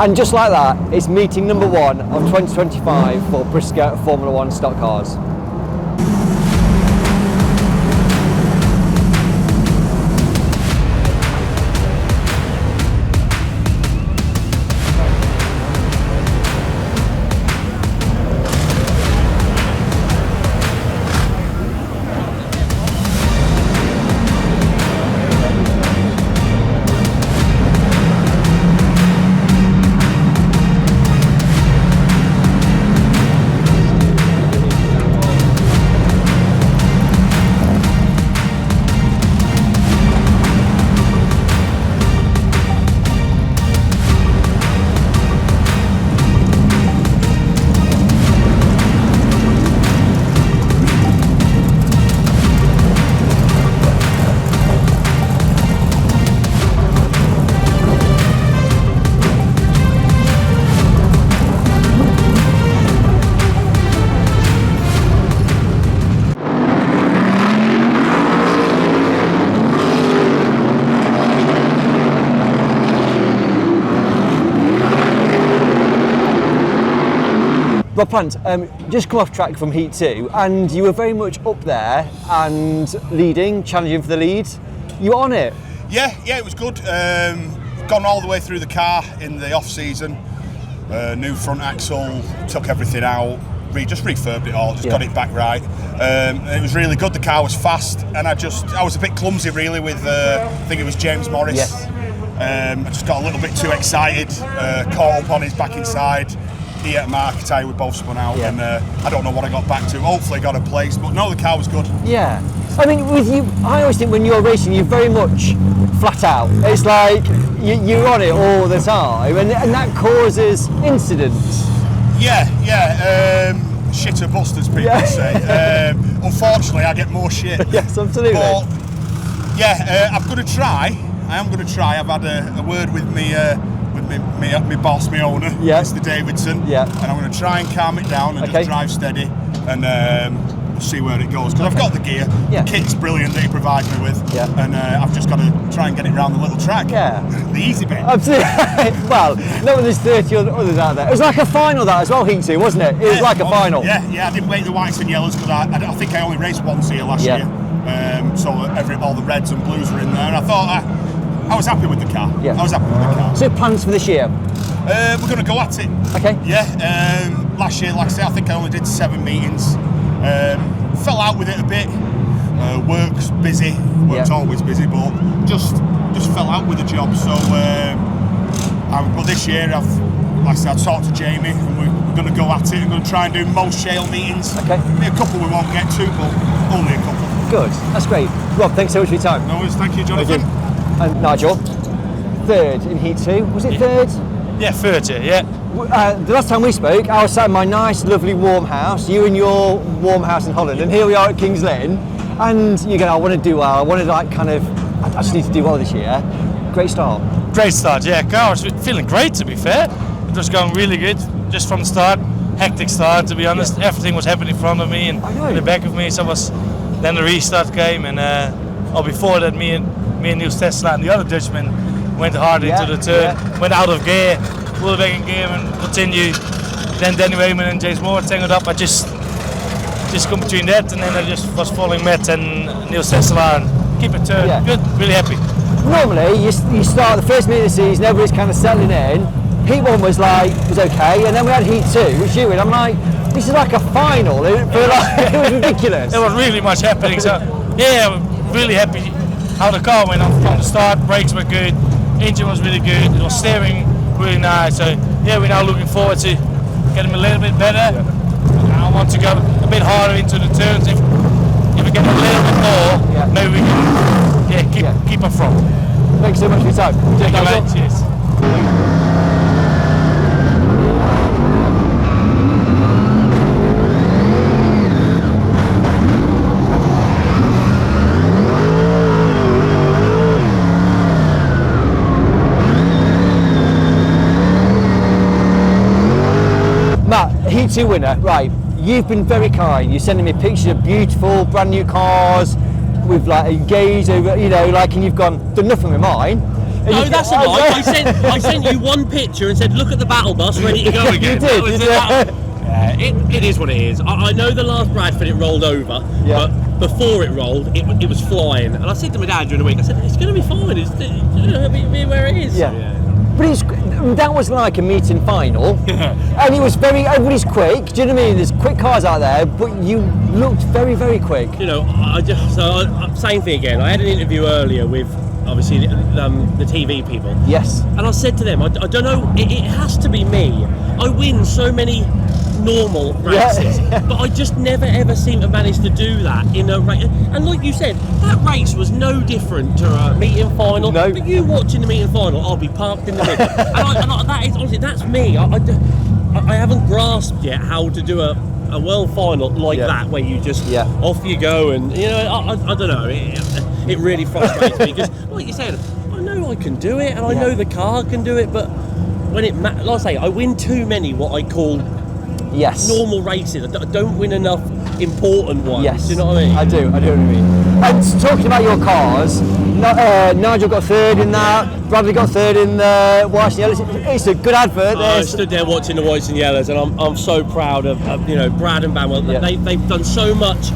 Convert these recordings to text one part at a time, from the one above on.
And just like that, it's meeting number 1 of 2025 for Briscoe Formula 1 stock cars. Rob Plant, just come off track from Heat 2 and you were very much up there and leading, challenging for the lead. You were on it? Yeah, it was good. Gone all the way through the car in the off-season. New front axle, took everything out, just refurbed it all, got it back right. It was really good, the car was fast and I was a bit clumsy really with, I think it was James Morris. Yes. I just got a little bit too excited, caught up on his back inside. He at market tyre, we both spun out, and I don't know what I got back to. Hopefully got a place, but no, the car was good. Yeah, I mean, with you, I always think when you're racing, you're very much flat out. It's like you're on it all the time, and that causes incidents. Yeah, shit or bust, as people say. Unfortunately, I get more shit. Yes, absolutely. But yeah, I'm going to try. I am going to try. I've had a word with me. My boss, my owner, Mr. Davidson, and I'm going to try and calm it down and just drive steady and we'll see where it goes, because I've got the gear, the kit's brilliant that he provides me with, and I've just got to try and get it around the little track, the easy bit. Absolutely. Well, not when there's 30 others out there. It was like a final that as well, Heat 2, wasn't it? It was like a final. Yeah, I didn't wait the whites and yellows because I think I only raced once here last year, so all the reds and blues were in there, and I thought I was happy with the car. I was happy with the car. So plans for this year? We're going to go at it. Okay. Yeah. Last year, like I say, I think I only did 7 meetings. Fell out with it a bit. Work's busy. Work's always busy, but just fell out with the job. So, but this year, like I said, I talked to Jamie, and we're going to go at it. We're going to try and do most shale meetings. Okay. Maybe a couple we won't get to, but only a couple. Good. That's great. Rob, thanks so much for your time. No worries. Thank you, Jonathan. Thank you. And Nigel, 3rd in Heat 2. Was it 3rd? Yeah, 3rd, yeah. The last time we spoke, I was sat in my nice, lovely, warm house, you in your warm house in Holland, and here we are at Kings Lynn, and you go, I want to do well, I want to I just need to do well this year. Great start. Great start, yeah. Car was feeling great, to be fair. It was going really good, just from the start. Hectic start, to be honest. Everything was happening in front of me and in the back of me, so then the restart came, and before that, me and Niels Tesla and the other Dutchman went hard into the turn, went out of gear, pulled back in gear and continued. Then Danny Wayman and James Moore tangled up. I just come between that, and then I just was following Matt and Niels Tesla and keep it turn. Good, really happy. Normally, you start the first meeting of the season, everybody's kind of settling in. Heat 1 was okay, and then we had Heat 2, which you and I'm like, this is like a final. It was ridiculous. There was really much happening, so really happy how the car went on from the start. Brakes were good, engine was really good, it was steering really nice. So we're now looking forward to getting a little bit better. I want to go a bit harder into the turns. If we get a little bit more, maybe we can keep up front. Thanks so much for your time. Thank you, mate. Cheers. Heat 2 winner, right, you've been very kind, you're sending me pictures of beautiful brand new cars with engaged over, and you've done nothing with mine, No, that's a lie. I sent you one picture and said, look at the battle bus ready to go again. You did, It is what it is. I know the last Bradford it rolled over, but before it rolled, it was flying. And I said to my dad during the week, I said, it's going to be fine. It'll be where it is. Yeah. But that was like a meeting final, and it was everybody's quick. Do you know what I mean? There's quick cars out there, but you looked very, very quick. You know, same thing again. I had an interview earlier with obviously the TV people. Yes. And I said to them, I don't know, it has to be me. I win so many normal races, but I just never ever seem to manage to do that in a race. And like you said, that race was no different to a meeting final. No. But you watching the meeting final, I'll be parked in the middle. and that is honestly, that's me. I haven't grasped yet how to do a world final like that, where you just off you go, and you know, I don't know. It really frustrates me because, like you said, I know I can do it, and I know the car can do it, but when like I say, I win too many what I call normal races. I don't win enough important ones. Yes. Do you know what I mean? I do know what you mean. And talking about your cars, Nigel got third in that, Bradley got third in the whites and yellows. It's a good advert. I stood there watching the whites and yellows, and I'm so proud of you know, Brad and Banwell. They've done so much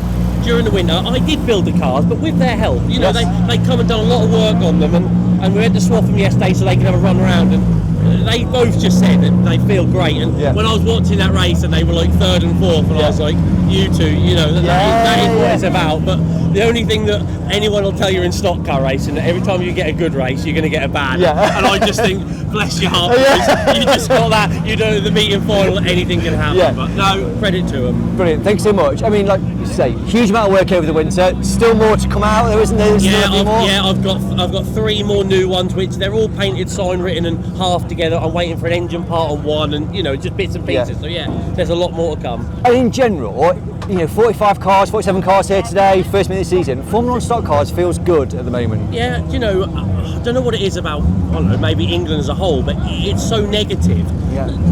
during the winter. I did build the cars, but with their help. You know, they come and done a lot of work on them, and we had to swap them yesterday so they can have a run around, and they both just said that they feel great. And when I was watching that race and they were like third and fourth, and I was like, you two, you know, that is what it's about. But the only thing that anyone will tell you in stock car racing, that every time you get a good race, you're going to get a bad. And I just think, bless your heart, you just got that. You know, the meeting final, anything can happen. But no, credit to them. Brilliant, thanks so much. I mean, like you say, huge amount of work over the winter. Still more to come out, there isn't there? I've got 3 more new ones, which they're all painted, sign written, and half together. I'm waiting for an engine part on one, and you know, just bits and pieces. So there's a lot more to come. And in general, you know, 45 cars, 47 cars here today, first minute of the season. Formula One stock cars feels good at the moment. Yeah, you know, I don't know what it is about, I don't know, maybe England as a whole, but it's so negative.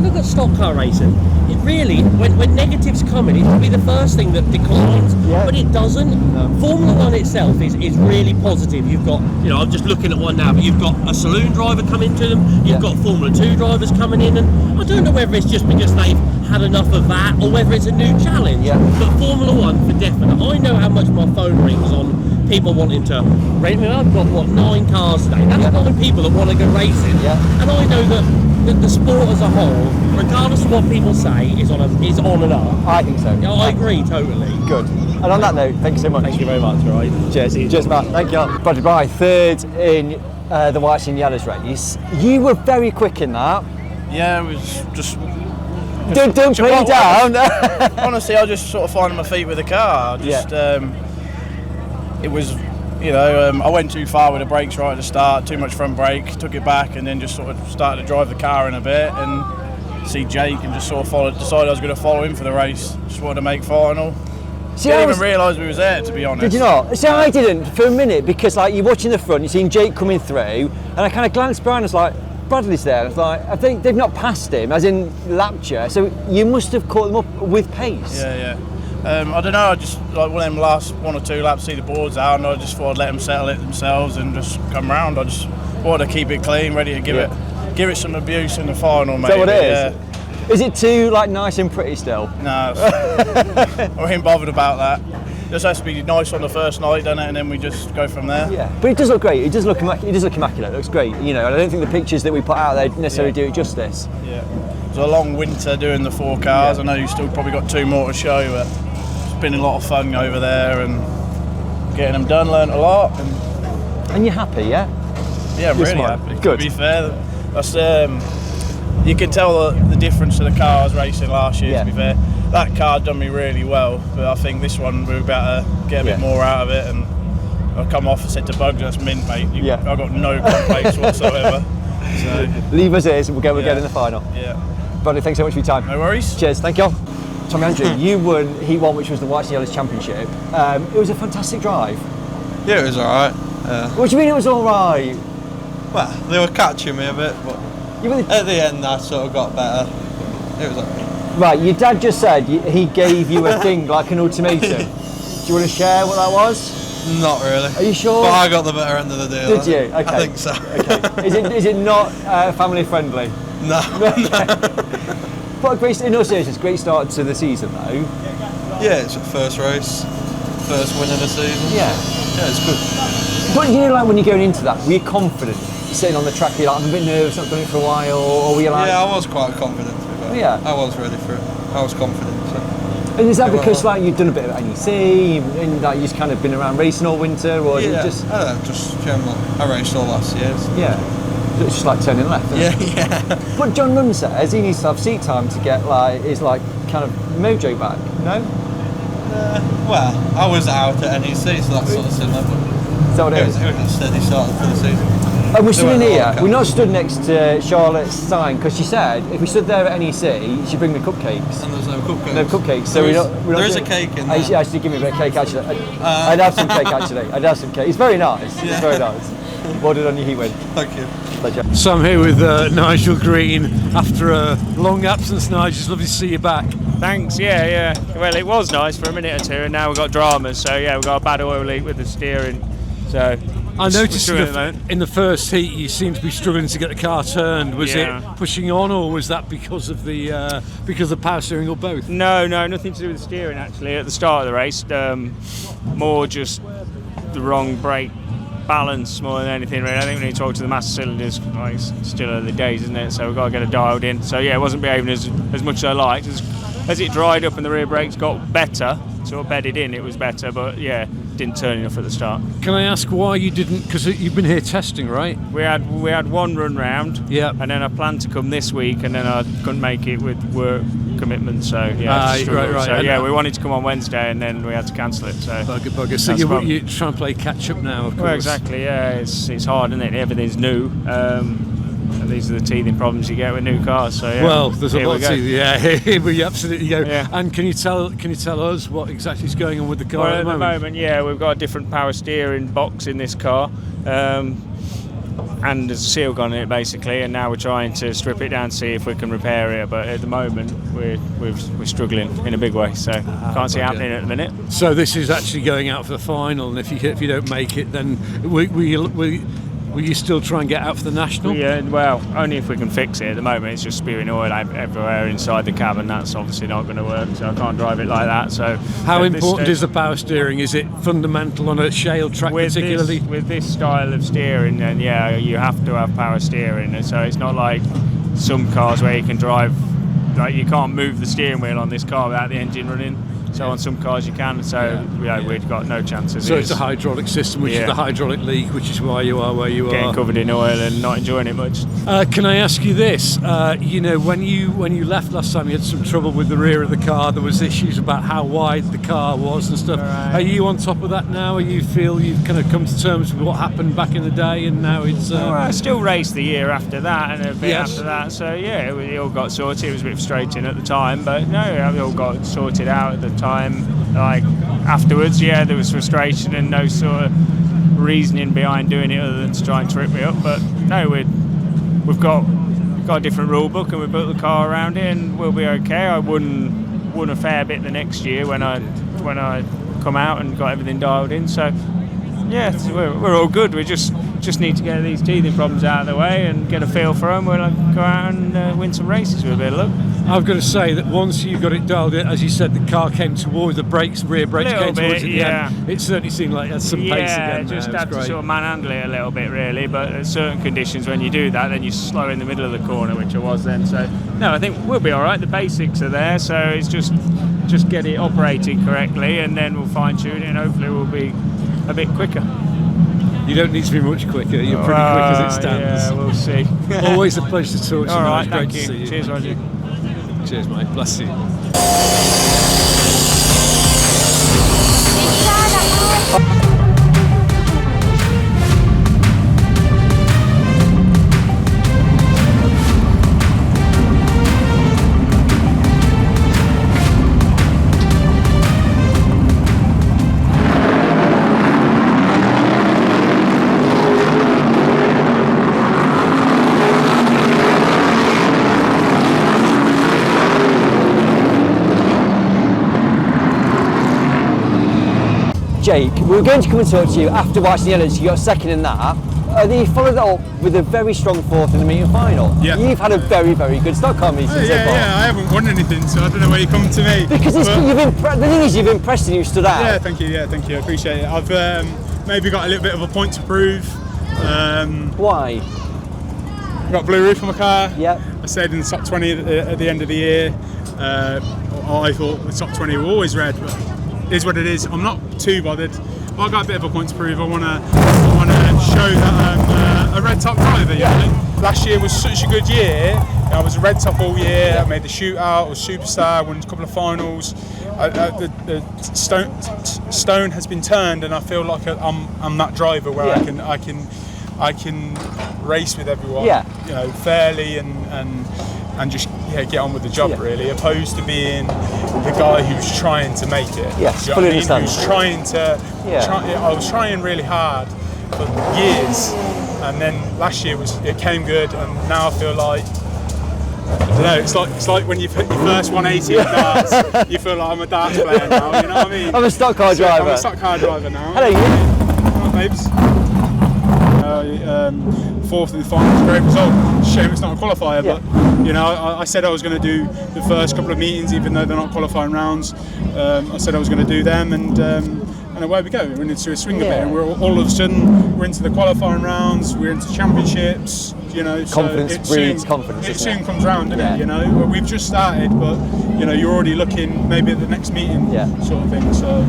Look at stock car racing. It really, when negatives come in, it should be the first thing that declines, but it doesn't. Formula One itself is really positive. You've got, you know, I'm just looking at one now, but you've got a saloon driver coming to them, you've got Formula 2 drivers coming in, and I don't know whether it's just because they've had enough of that or whether it's a new challenge. But Formula One, for definite, I know how much my phone rings on people wanting to rent. I mean, I've got 9 cars today. That's 9 people that want to go racing, and I know that the sport as a whole, regardless of what people say, is on and up. I think so. Yeah, I agree totally. Good. And on that note, thank you so much. Thank you very much. All right. Cheers, Matt. Thank you. Bradley Bry, third in the whites and yellows race. You were very quick in that. Yeah, it was just Don't put me down. honestly, I just sort of finding my feet with the car. It was, you know, I went too far with the brakes right at the start, too much front brake, took it back, and then just sort of started to drive the car in a bit and see Jake and just sort of decided I was going to follow him for the race. Just wanted to make final. Didn't even realise we was there, to be honest. Did you not? See, I didn't for a minute, because like you're watching the front, you're seeing Jake coming through, and I kind of glanced behind, I was like, Bradley's there. It's like, I think they've not passed him, as in Lapture, so you must have caught them up with pace. I don't know, I just, like one of them last 1 or 2 laps, see the boards out, and I just thought I'd let them settle it themselves and just come round. I just wanted to keep it clean, ready to give it some abuse in the final, mate. Is that what it is? Is it too like nice and pretty still? No, I ain't bothered about that. Just has to be nice on the first night, doesn't it? And then we just go from there. Yeah, but it does look great. It does look immaculate. It looks great. You know, and I don't think the pictures that we put out there necessarily do it justice. Yeah, it was a long winter doing the 4 cars. I know you still probably got 2 more to show, but it's been a lot of fun over there and getting them done. Learned a lot. And you're happy, yeah? Yeah, I'm really happy. Good. To be fair, that's you can tell the difference to the car I was racing last year. To be fair, that car done me really well, but I think this one we're about to get a bit more out of it. And I come off and said to Bugs, "That's mint, mate. I've got no complaints whatsoever." So leave us as we'll get in the final. Yeah. Bradley, thanks so much for your time. No worries. Cheers. Thank you. Tommy Andrew, you won Heat 1, which was the Whites and Yellows Championship. It was a fantastic drive. Yeah, it was alright. What do you mean it was alright? Well, they were catching me a bit, but at the end I sort of got better. It was alright. Right, your dad just said he gave you a thing like an ultimatum. Do you want to share what that was? Not really. Are you sure? But I got the better end of the deal. Did you? Okay. I think so. Okay. Is it not family friendly? No. But great, in all seriousness, great start to the season though. Yeah, it's the first race, first win of the season. Yeah. Yeah, it's good. But you know, like when you're going into that, were you confident sitting on the track? You're like, I'm a bit nervous, not done it for a while, or were you like? Yeah, I was quite confident. Yeah. I was ready for it. I was confident. So. And is that because like you've done a bit of NEC and like you've kind of been around racing all winter, or is it just? I don't know, just general. I raced all last year. So. Yeah. It's just like turning left. Isn't it? Yeah. But John Nunn says he needs to have seat time to get like his like kind of mojo back. No. Well, I was out at NEC, so that's sort of similar. Is that what it is? It was a steady start for the season. And we're stood in here. We're not stood next to Charlotte's sign because she said if we stood there at NEC, she'd bring the cupcakes. And there's no cupcakes. No cupcakes. So there is a cake in there. She actually give me a bit of cake actually. I'd have some cake actually. I'd have some cake. It's very nice. Yeah. It's very nice. Well done on your heat win. Thank you. Pleasure. So I'm here with Nigel Green after a long absence. Nigel, it's lovely to see you back. Thanks, yeah. Well, it was nice for a minute or two, and now we've got dramas. So yeah, we've got a bad oil leak with the steering. So I noticed in the first heat you seemed to be struggling to get the car turned. Was it pushing on, or was that because of the power steering, or both? No, nothing to do with the steering actually. At the start of the race, more just the wrong brake balance more than anything really. I think we need to talk to the master cylinders. Like, it's still early days, isn't it? So we've got to get it dialed in. So yeah, it wasn't behaving as much as I liked. As it dried up and the rear brakes got better, sort of bedded in, it was better. But yeah, didn't turn enough at the start. Can I ask why you didn't? Because you've been here testing, right? We had one run round. Yeah. And then I planned to come this week, and then I couldn't make it with work commitments. So yeah. Right. So yeah, we wanted to come on Wednesday, and then we had to cancel it. So bugger. So you're trying to play catch up now, of course. Well, exactly. Yeah, it's hard, isn't it? Everything's new. And these are the teething problems you get with new cars. So yeah. Well, there's a lot to yeah. Here we absolutely go. Yeah. And can you tell us what exactly is going on with the car Well, at the moment? Yeah, we've got a different power steering box in this car. And there's a seal gun in it basically, and now we're trying to strip it down to see if we can repair it. But at the moment, we're struggling in a big way, so can't see it happening at the minute. So this is actually going out for the final, and if you don't make it, then will you still try and get out for the national? Yeah, well, only if we can fix it. At the moment, it's just spewing oil everywhere inside the cab, and that's obviously not going to work. So I can't drive it like that. So how important is the power steering? Is it fundamental on a shale track, particularly? With this style of steering, then yeah, you have to have power steering. And so it's not like some cars where you can drive, like you can't move the steering wheel on this car without the engine running. So on some cars you can, so we've got no chances. So it's a hydraulic system, which is the hydraulic leak, which is why you are where you are. Getting covered in oil and not enjoying it much. Can I ask you this? When you left last time, you had some trouble with the rear of the car. There was issues about how wide the car was and stuff. Right. Are you on top of that now? Or you feel you've kind of come to terms with what happened back in the day, and now it's? I still raced the year after that and a bit after that. So yeah, it all got sorted. It was a bit frustrating at the time, but no, it all got sorted out at the time. Like afterwards, there was frustration and no sort of reasoning behind doing it other than to try and trip me up. But no, we've got a different rule book and we built the car around it, and we'll be okay. I won a fair bit the next year when I come out and got everything dialed in. So yeah, we're all good. We just need to get these teething problems out of the way and get a feel for them. We'll go out and win some races with a bit of luck. I've got to say that once you got it dialed in, as you said, the car came towards rear brakes came towards it. It certainly seemed like it had some pace again. Just had to sort of manhandle it a little bit really, but at certain conditions when you do that, then you slow in the middle of the corner, which I was then. So no, I think we'll be all right. The basics are there, so it's just get it operating correctly, and then we'll fine tune it, and hopefully we'll be a bit quicker. You don't need to be much quicker. You're pretty quick as it stands. Yeah, we'll see. Always a pleasure to talk to you. All right, Great thank to you. see you. Cheers, Roger. Cheers, mate. Bless you. Jake, we were going to come and talk to you after Whites and Yellows. You got second in that. You followed that up with a very strong fourth in the meeting final. Yeah. You've had a very, very good stock car meeting so far. Yeah, I haven't won anything, so I don't know why you come to me. Because the thing is, you've impressed and you've stood out. Yeah, thank you, I appreciate it. I've maybe got a little bit of a point to prove. Why? I've got blue roof on my car. Yep. I stayed in the top 20 at the end of the year. I thought the top 20 were always red, but it is what it is. I'm not too bothered. I've got a bit of a point to prove. I want to show that I'm a red top driver. You know? Last year was such a good year. I was a red top all year. I made the shootout. I was superstar. I won a couple of finals. The stone has been turned, and I feel like I'm that driver where I can race with everyone. Yeah. You know, fairly and just get on with the job really, opposed to being the guy who's trying to make it. Yes, fully understand. Who's trying to. I was trying really hard for years, and then last year it came good, and now I feel like. I don't know, it's like when you've hit your first 180 at darts, you feel like I'm a darts player now, you know what I mean? I'm a stock car driver. I'm a stock car driver now. Hello, you. Hello, babes. Fourth in the final was a great result. Shame it's not a qualifier, but you know, I said I was going to do the first couple of meetings, even though they're not qualifying rounds. I said I was going to do them, and away we go. We're into a swing of it, and we're all of a sudden we're into the qualifying rounds. We're into championships. You know, confidence breeds confidence. It soon comes round, doesn't it? You know, we've just started, but you know, you're already looking maybe at the next meeting, sort of thing. So,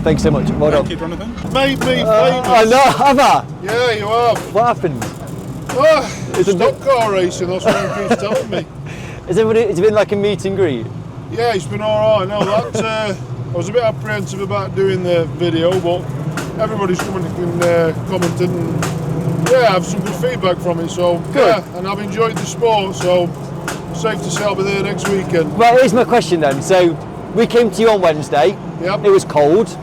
thanks so much. Well done. Thank you, Jonathan. Made me famous. I know, have I? Yeah, you have. What happened? It's stock car racing. That's what he keeps telling me. Has it been like a meet and greet? Yeah, it's been all right. No, that I was a bit apprehensive about doing the video, but everybody's coming and commented and. Yeah, I have some good feedback from it, so good. Yeah, and I've enjoyed the sport, so safe to say I'll be there next weekend. Well, here's my question then. So we came to you on Wednesday. Yep. It was cold.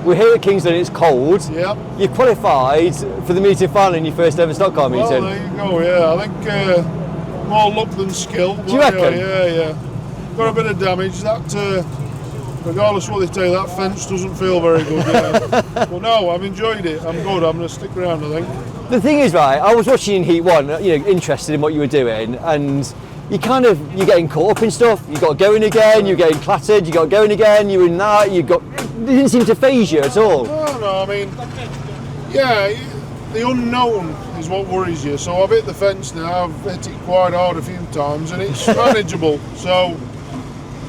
We're here at Kingsland. It's cold. Yep. You qualified for the meeting final in your first ever stock car meeting. Well, there you go. Yeah, I think more luck than skill. Do you reckon? Yeah. Got a bit of damage. That regardless of what they tell you, that fence doesn't feel very good. Yeah. But no, I've enjoyed it. I'm good. I'm going to stick around, I think. The thing is, right, I was watching in Heat 1, you know, interested in what you were doing, and you're getting caught up in stuff. You got going again, you're getting clattered, you got going again, you're in that, it didn't seem to faze you at all. No, I mean, yeah, the unknown is what worries you. So I've hit the fence now, I've hit it quite hard a few times, and it's manageable. So,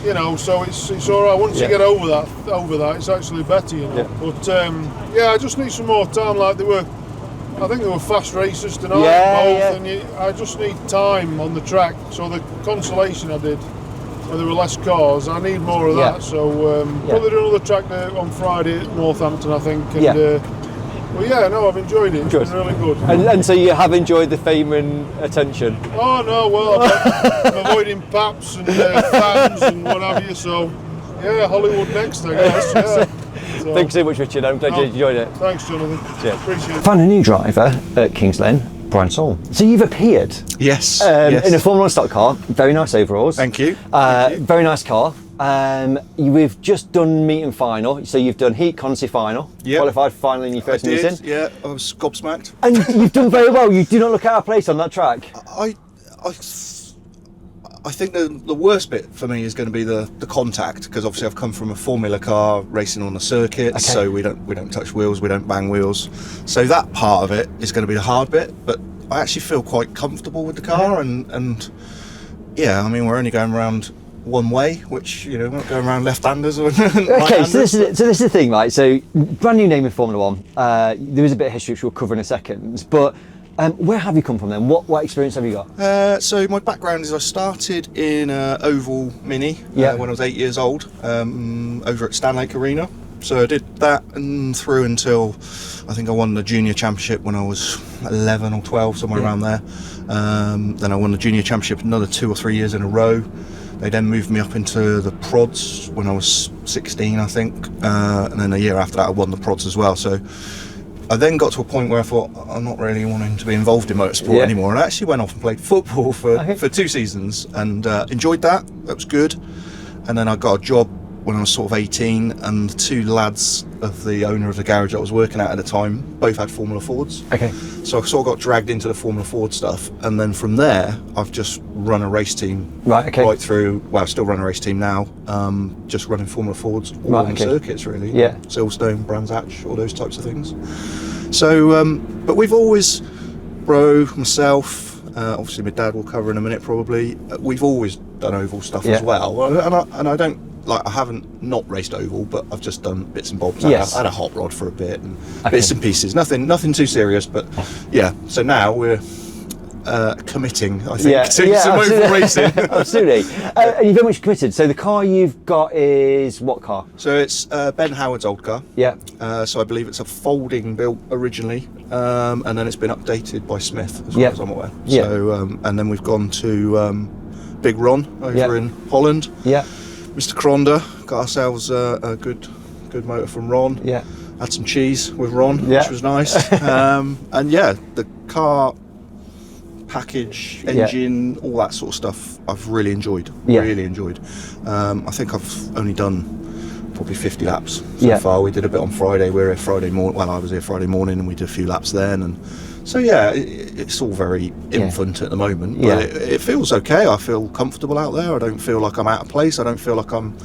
you know, so it's all right. Once you get over that, it's actually better, you know. Yeah. But I just need some more time. Like I think they were fast races tonight, both, and I just need time on the track. So the consolation I did, where there were less cars, I need more of that. So probably do another track on Friday at Northampton, I think. And, I've enjoyed it. It's been really good. And so you have enjoyed the fame and attention? Oh no, well, I'm avoiding paps and fans and what have you. So Hollywood next, I guess. Yeah. So, thanks so much, Richard. I'm glad you enjoyed it. Thanks, Jonathan. Cheers. Appreciate it. Found a new driver at Kings Lynn, Brian Saul. So you've appeared. Yes. In a Formula 1 stock car. Very nice overalls. Thank you. Very nice car. We've just done meet and final. So you've done heat, consi final. Qualified final in your first meeting. Yeah, I was gobsmacked. And you've done very well. You do not look out of place on that track. I think the worst bit for me is going to be the contact, because obviously I've come from a Formula car racing on the circuit, so we don't touch wheels, we don't bang wheels. So that part of it is going to be the hard bit, but I actually feel quite comfortable with the car, and yeah, I mean, we're only going around one way, which, you know, we're not going around left-handers or right-handers. So this is the thing, right? So brand new name in Formula 1. There is a bit of history which we'll cover in a second, but where have you come from then? What experience have you got? So my background is I started in oval mini when I was 8 years old, over at Norfolk Arena. So I did that and through until I think I won the junior championship when I was 11 or 12, somewhere around there. Then I won the junior championship another 2 or 3 years in a row. They then moved me up into the prods when I was 16, I think, and then a year after that I won the prods as well. So I then got to a point where I thought I'm not really wanting to be involved in motorsport anymore, and I actually went off and played football for 2 seasons and enjoyed that. That was good. And then I got a job when I was sort of 18, and the two lads of the owner of the garage I was working at the time both had Formula Fords. Okay. So I sort of got dragged into the Formula Ford stuff, and then from there I've just run a race team right through. Well, I still run a race team now, just running Formula Fords all on circuits really. Yeah. Silverstone, Brands Hatch, all those types of things. So, but we've always, Bro, myself, obviously my dad will cover in a minute probably. We've always done oval stuff as well, and I don't. Like, I haven't not raced oval, but I've just done bits and bobs. I had a hot rod for a bit and bits and pieces. Nothing too serious, but yeah. So now we're committing, I think, to some oval racing. Absolutely. And you're very much committed. So the car you've got is what car? So it's Ben Howard's old car. Yeah. So I believe it's a folding built originally, and then it's been updated by Smith, as far as I'm aware. Yeah. So and then we've gone to Big Ron over in Holland. Yeah. Mr. Cronda, got ourselves a good motor from Ron. Yeah. Had some cheese with Ron, which was nice. And yeah, the car package, engine, all that sort of stuff, I've really enjoyed. Really enjoyed. I think I've only done probably 50 laps so far. We did a bit on Friday. We were here Friday morning. Well, I was here Friday morning, and we did a few laps then. And so yeah, it's all very infant at the moment, but it feels okay. I feel comfortable out there. I don't feel like I'm out of place. I don't feel like I'm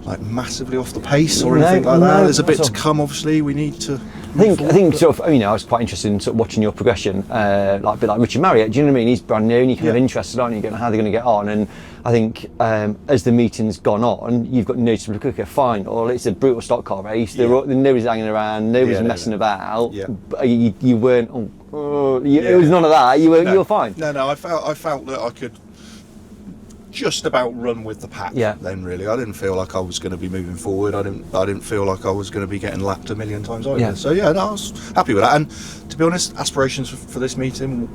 like massively off the pace or anything like that. There's a bit to come. Obviously, we need to. I think sort of, I was quite interested in sort of watching your progression, like a bit like Richard Marriott. Do you know what I mean? He's brand new, and you're kind of interested, aren't you? Getting how they're going to get on, and I think as the meeting's gone on, you've got noticeably quicker. Fine, or it's a brutal stock car race. Nobody's hanging around, nobody's messing about. But you weren't. It was none of that. You were fine. No. I felt that I could just about run with the pack. Then really, I didn't feel like I was going to be moving forward. I didn't feel like I was going to be getting lapped a million times either. So I was happy with that. And to be honest, aspirations for this meeting,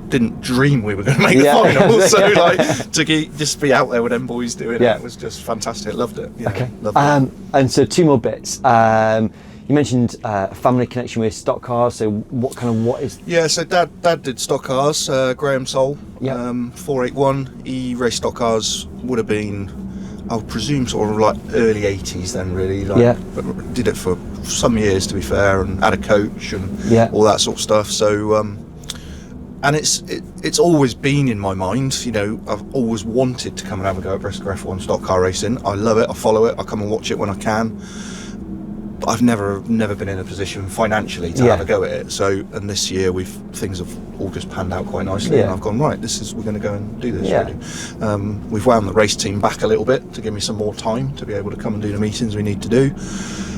didn't dream we were going to make the final. So like to just be out there with them boys doing it was just fantastic. Loved it. Loved it. And so two more bits. You mentioned a family connection with stock cars. So what is? Yeah, so Dad did stock cars. Graham Soul, 481. He raced stock cars. Would have been, I would presume, sort of like early 80s then, really. But did it for some years, to be fair, and had a coach and all that sort of stuff. So, and it's always been in my mind. You know, I've always wanted to come and have a go at Bristol F1 stock car racing. I love it. I follow it. I come and watch it when I can. But I've never been in a position financially to have a go at it. So, and this year things have all just panned out quite nicely, and I've gone right. We're going to go and do this. Really. We've wound the race team back a little bit to give me some more time to be able to come and do the meetings we need to do.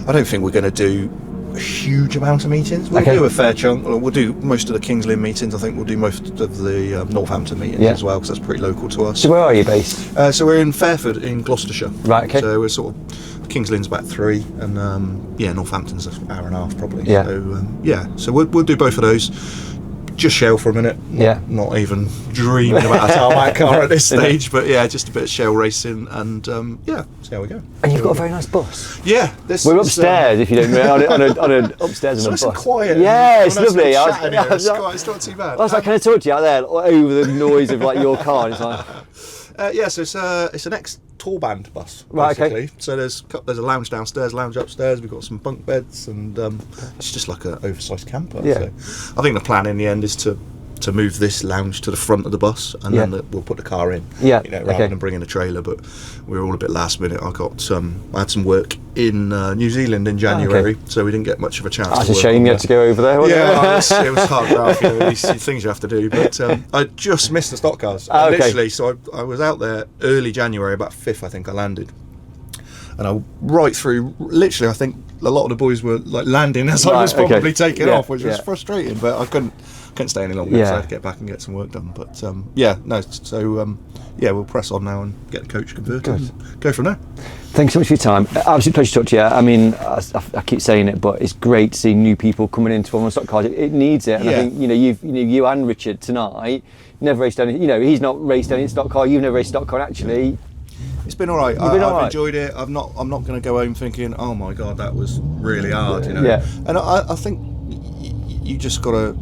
I don't think we're going to do a huge amount of meetings. We'll do a fair chunk. We'll do most of the Kings Lynn meetings. I think we'll do most of the Northampton meetings as well, because that's pretty local to us. So where are you based? So we're in Fairford in Gloucestershire. Right. Okay. So we're sort of Kings Lynn's about 3, and Northampton's an hour and a half probably. So we'll do both of those. Just shell for a minute. Not even dreaming about a tarmac car at this stage, but just a bit of shell racing, and see how we go. And you've got a very nice bus. Yeah, we're upstairs, if you don't know, on a upstairs on a bus. Nice and quiet. Yeah, it's lovely. It's not too bad. I was like, can I talk to you out there over the noise of like your car? And it's like, so it's an ex-tour band bus, basically. Right, okay. So there's a lounge downstairs, lounge upstairs. We've got some bunk beds, and it's just like an oversized camper. So I think the plan in the end is to move this lounge to the front of the bus, and then we'll put the car in. Rather than bringing a trailer. But we were all a bit last minute. I had some work in New Zealand in January, so we didn't get much of a chance. That's a shame you had to go over there. Wasn't it was hard graft. These things you have to do. But I just missed the stock cars. Literally, so I was out there early January, about 5th, I think I landed. And I right through, literally, I think a lot of the boys were like landing as I was probably taking off, which was frustrating. But I couldn't stay any longer, so I had to get back and get some work done. But we'll press on now and get the coach converted and go from there. Thanks so much for your time. Absolute pleasure to talk to you. I mean, I keep saying it, but it's great to see new people coming into Formula Stock Cars. It needs it, and I think you and Richard tonight never raced any. He's not raced any stock car. You've never raced stock car actually. It's been all right. I've enjoyed it. I'm not going to go home thinking, oh my god, that was really hard. And I think you just got to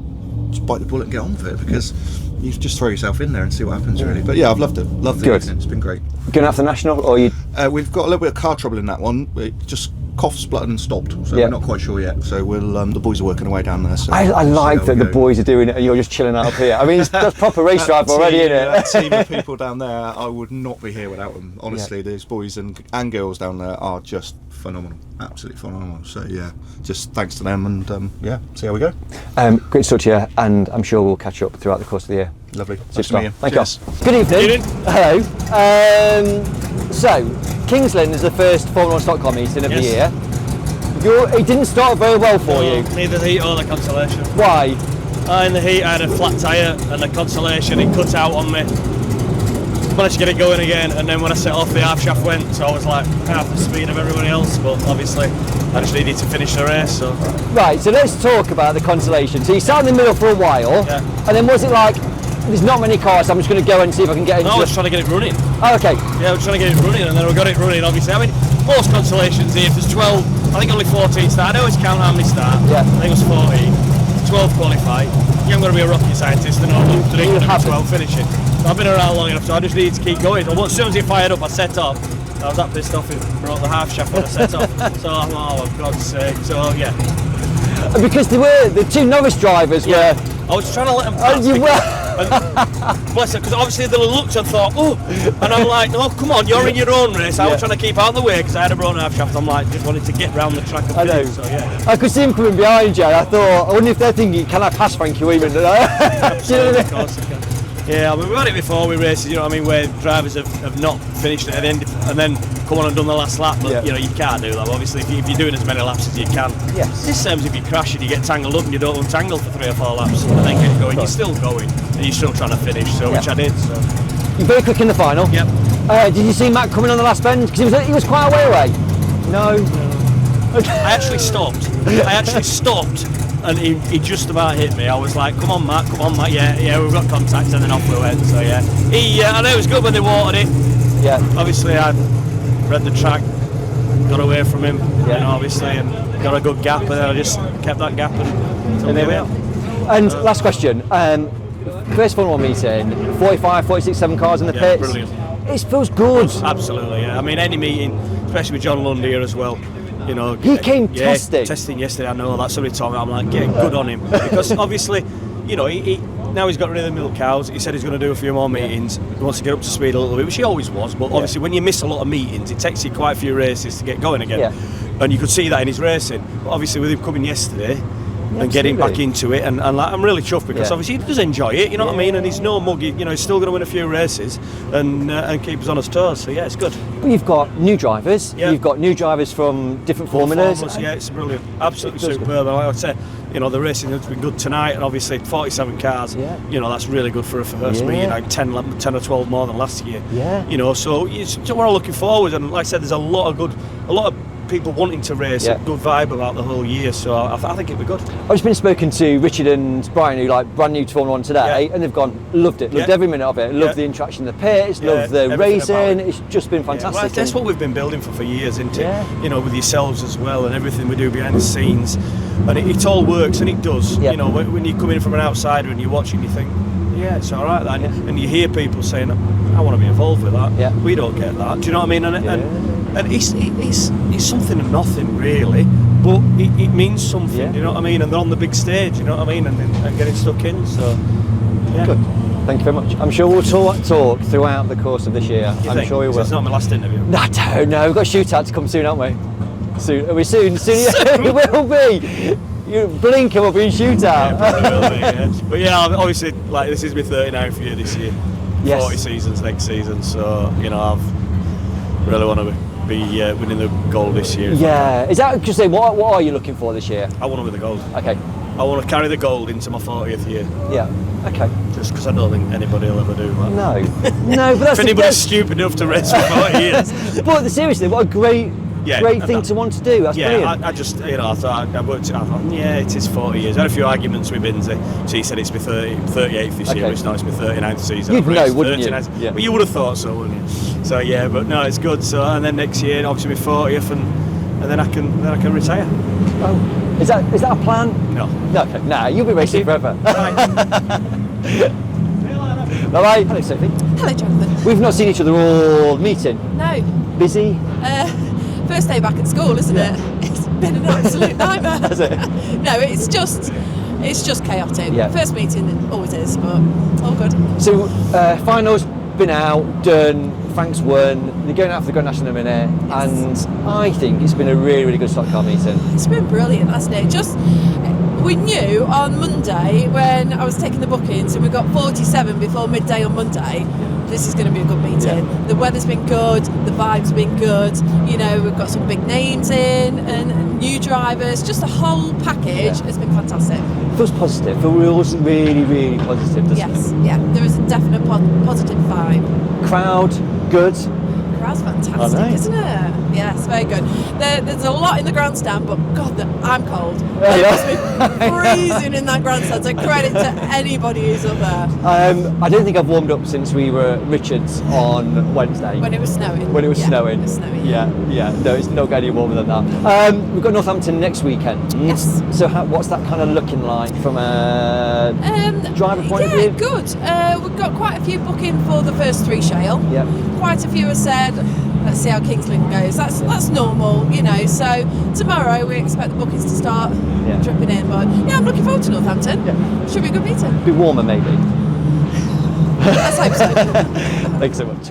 bite the bullet and get on with it, because you just throw yourself in there and see what happens, really. But yeah, I've loved it. Loved the evening. It's been great. Going after national, or you? We've got a little bit of car trouble in that one. It just coughed, spluttered and stopped, so we're not quite sure yet. So we'll the boys are working away down there. So I like that the boys are doing it and you're just chilling out up here. I mean, that's proper race drive already, isn't it? That team of people down there, I would not be here without them. Honestly, these boys and girls down there are just phenomenal, absolutely phenomenal. So yeah, just thanks to them, and see how we go. Great to talk to you, and I'm sure we'll catch up throughout the course of the year. Lovely. Nice to meet you. Thank Cheers. you. Good evening. Hello. So, Kings Lynn is the first Formula 1 stock car meeting of the year. It didn't start very well for you. Neither the heat or the consolation. Why? In the heat I had a flat tyre, and the consolation it cut out on me. Managed to get it going again, and then when I set off the half shaft went, so I was like half the speed of everybody else, but obviously I just needed to finish the race. So. Right, so let's talk about the consolation. So you sat in the middle for a while, and then was it like, there's not many cars, so I'm just going to go and see if I can get into I was trying to get it running. Oh, okay. Yeah, I was trying to get it running, and then we got it running, obviously. I mean, most consolations here, if there's 12, I think only 14 start. I always count how many start. Yeah. I think it was 14. 12 qualify. You haven't got to be a rocket scientist and all to do 12 finishing. So I've been around long enough, so I just needed to keep going. And as soon as it fired up, I set off. I was that pissed off, it brought the half shaft when I set off. So I'm oh, for God's sake. So yeah. Because there were the two novice drivers were. I was trying to let them pass. You were. Bless it, because obviously they looked and thought, oh, and I'm like, no, come on, you're in your own race. I was trying to keep out of the way because I had a broken half shaft. I'm like, just wanted to get round the track and finish. So yeah. I could see him coming behind you. I thought, I wonder if they're thinking, can I pass Frankie Weeman? Absolutely, of course I can. Yeah, I mean, we've had it before with races, you know what I mean, where drivers have not finished at the end and then come on and done the last lap, but you know, you can't do that. Obviously, if you're doing as many laps as you can. Yes. It's the same as if you crash and you get tangled up and you don't untangle for 3 or 4 laps and then get going. You're still going and you're still trying to finish, so which I did. So. You're very quick in the final. Yep. Did you see Matt coming on the last bend? Because he was quite a way away. No. I actually stopped. And he just about hit me. I was like, come on Matt, yeah, we've got contact, and then off we went, so yeah. I know it was good when they watered it. Yeah. Obviously I read the track, got away from him, you know, obviously, and got a good gap, and then I just kept that gap and there we are. And last question, first Formula 1 meeting, 45, 46, 7 cars in the pits. Brilliant. It feels good. Absolutely, yeah. I mean, any meeting, especially with John Lund here as well, you know, he came testing yesterday. I know that somebody told me. I'm like, yeah, good on him, because obviously, you know, he now he's got rid of the middle cows. He said he's going to do a few more meetings. He wants to get up to speed a little bit, which he always was. But obviously, when you miss a lot of meetings, it takes you quite a few races to get going again. And you could see that in his racing. But obviously, with him coming yesterday and getting back into it, and like, I'm really chuffed because obviously he does enjoy it. You know what I mean? And he's no muggy. You know, he's still going to win a few races and keep us on his toes. So yeah, it's good. But you've got new drivers. You've got new drivers from different formulas. Yeah, it's brilliant. Absolutely superb. Like I would say, you know, the racing has been good tonight, and obviously 47 cars. You know, that's really good for a first meeting. Like 10 or 12 more than last year. You know, so we're all looking forward. And like I said, there's a lot of people wanting to race, a good vibe about the whole year, so I think it'll be good. I've just been spoken to Richard and Brian, who like brand new to Formula 1 today, and they've loved every minute of it, loved the interaction in the pits, loved the racing, it's just been fantastic. Well, that's what we've been building for years, isn't it? You know, with yourselves as well, and everything we do behind the scenes, and it all works, and it does. You know, when you come in from an outsider and you're watching, you think, yeah, it's all right then, and you hear people saying, I want to be involved with that. We don't get that. Do you know what I mean? And it's something and nothing really, but it means something. You know what I mean? And they're on the big stage. You know what I mean? And getting stuck in. So yeah. Good. Thank you very much. I'm sure we'll talk throughout the course of this year. I'm sure we will. So it's not my last interview. I don't know. We've got a shootout to come soon, haven't we? Soon. Are we soon? Soon. It will be. You blink and we'll be in shootout. Yeah, probably will be, yeah. But yeah, obviously, like this is my 39th year this year. 40 seasons next season. So you know, I've really want to be winning the gold this year. Yeah. Is that just say what are you looking for this year? I want to win the gold. Okay. I want to carry the gold into my 40th year. Yeah. Okay. Just because I don't think anybody will ever do that. No, but that's if anybody's stupid enough to race for 40 years. But seriously, what a great thing to want to do. That's brilliant. I just, you know, I thought, it is 40 years. I had a few arguments with Binsey. She said it's my 38th this year, which now it's my 39th season. You'd know, wouldn't you? Yeah. Well, you would have thought so, wouldn't you? So yeah, but no, it's good. So and then next year, obviously my 40th, and then I can retire. Oh, is that a plan? No. Okay. Nah, you'll be racing forever. Bye-bye. Hello, Sophie. Hello, Jonathan. We've not seen each other all meeting. No. Busy? First day back at school, isn't it? It's been an absolute nightmare. Has it? No, it's just chaotic. Yeah. First meeting always is, but all good. So, finals been out, done. Frank's won. They're going out for the Grand National in a minute, and I think it's been a really, really good stock car meeting. It's been brilliant, hasn't it? We knew on Monday when I was taking the bookings, and we got 47 before midday on Monday. This is going to be a good meeting. Yeah. The weather's been good, the vibe's been good. You know, we've got some big names in and new drivers. Just the whole package has been fantastic. Feels positive. Feels really, really positive, doesn't Yes, yeah. There is a definite positive vibe. it? Crowd, good. Crowd's fantastic, isn't it? Yes, very good. There's a lot in the grandstand, but God, I'm cold. It must be freezing in that grandstand, so credit to anybody who's up there. I don't think I've warmed up since we were at Richards on Wednesday. When it was snowing. When it was snowing. It was snowing. Yeah. No, it's not getting any warmer than that. We've got Northampton next weekend. Yes. So what's that kind of looking like from a driver point of view? Yeah, good. We've got quite a few booking for the first 3 shale. Yeah. Quite a few have said, let's see how Kings Lynn goes. That's normal, you know. So tomorrow we expect the bookings to start dripping in. But yeah, I'm looking forward to Northampton. Yeah. Should be a good meeting. Be warmer maybe. Let's hope so. Thanks so much.